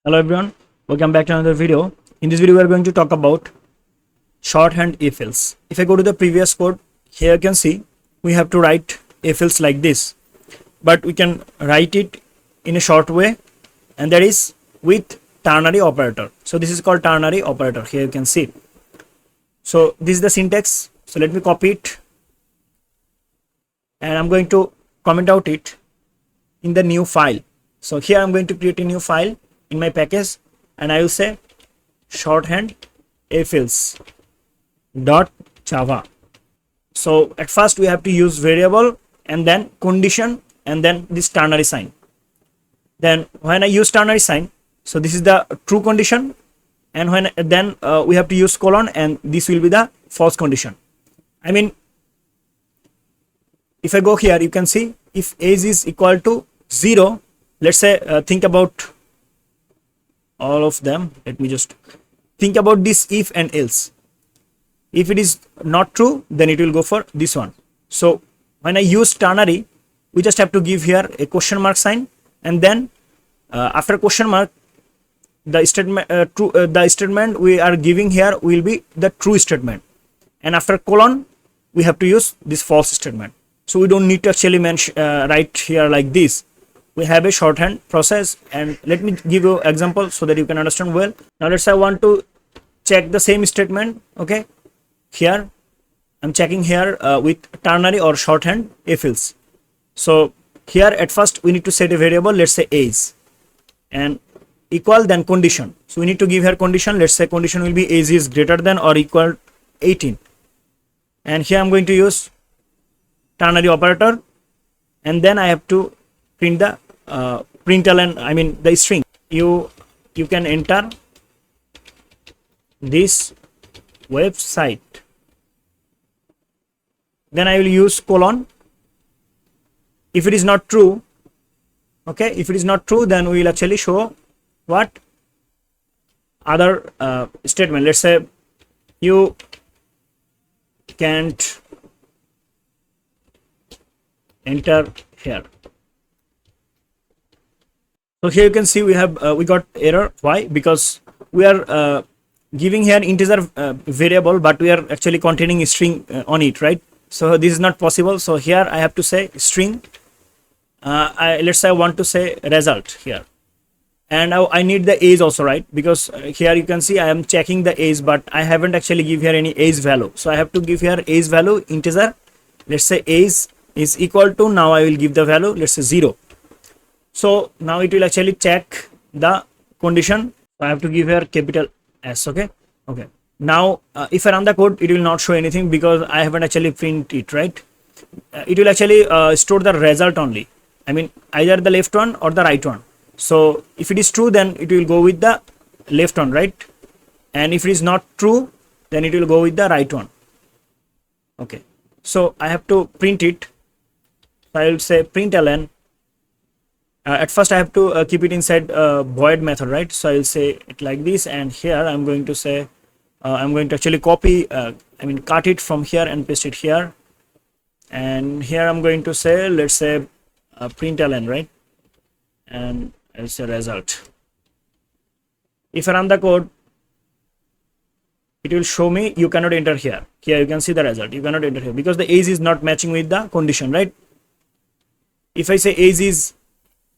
Hello everyone, welcome back to another video. In this video we are going to talk about shorthand if-else. If I go to the previous code, here you can see we have to write if-else like this, but we can write it in a short way, and that is with ternary operator. So this is called ternary operator. Here you can see. So this is the syntax. So let me copy it, and I'm going to comment out it in the new file. So here I'm going to create a new file in my package, and I will say shorthand if-else .java. So at first we have to use variable and then condition and then this ternary sign. Then when I use ternary sign, so this is the true condition, and when then we have to use colon, and this will be the false condition. I mean, if I go here, you can see if age is equal to 0, let's say think about all of them. Let me just think about this if and else. If it is not true, then it will go for this one. So when I use ternary, we just have to give here a question mark sign, and then after question mark, the statement the statement we are giving here will be the true statement, and after colon we have to use this false statement. So we don't need to actually write here like this. We have a shorthand process, and let me give you example so that you can understand well. Now let's say I want to check the same statement. Okay, here I'm checking here with ternary or shorthand if-else. So here at first we need to set a variable, let's say age, and equal then condition. So we need to give here condition. Let's say condition will be age is greater than or equal 18, and here I'm going to use ternary operator, and then I have to print the println, I mean the string. You can enter this website, then I will use colon. If it is not true, okay, if it is not true, then we will actually show what other statement. Let's say you can't enter here. So here you can see we have we got error. Why? Because we are giving here integer variable, but we are actually containing a string on it, right? So this is not possible. So here I have to say string. Let's say I want to say result here, and I need the age also, right? Because here you can see I am checking the age, but I haven't actually give here any age value. So I have to give here age value integer. Let's say age is equal to, now I will give the value, let's say 0. So now it will actually check the condition. I have to give here capital S. Okay. Now if I run the code, it will not show anything because I haven't actually print it, right? It will actually store the result only. I mean either the left one or the right one. So if it is true, then it will go with the left one, right? And if it is not true, then it will go with the right one. Okay. So I have to print it. I will say println. At first I have to keep it inside void method, right? So I will say it like this, and here I'm going to say I'm going to actually copy, cut it from here and paste it here, and here I'm going to say, let's say println, right? And I'll say result. If I run the code, it will show me you cannot enter here. Here you can see the result, you cannot enter here because the age is not matching with the condition, right? If I say age is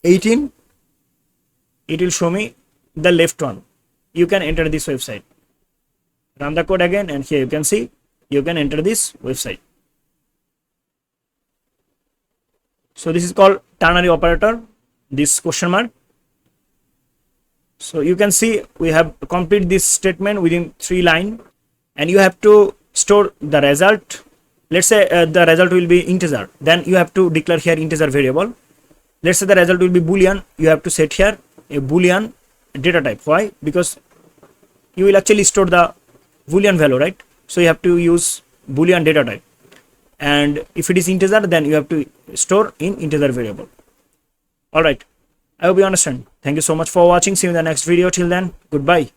18, it will show me the left one. You can enter this website. Run the code again, and here you can see you can enter this website. So this is called ternary operator, this question mark. So you can see we have complete this statement within 3 lines, and you have to store the result. Let's say the result will be integer, then you have to declare here integer variable. Let's say the result will be boolean, you have to set here a boolean data type. Why? Because you will actually store the boolean value, right? So you have to use boolean data type, and if it is integer, then you have to store in integer variable. All right, I hope you understand. Thank you so much for watching. See you in the next video. Till then, goodbye.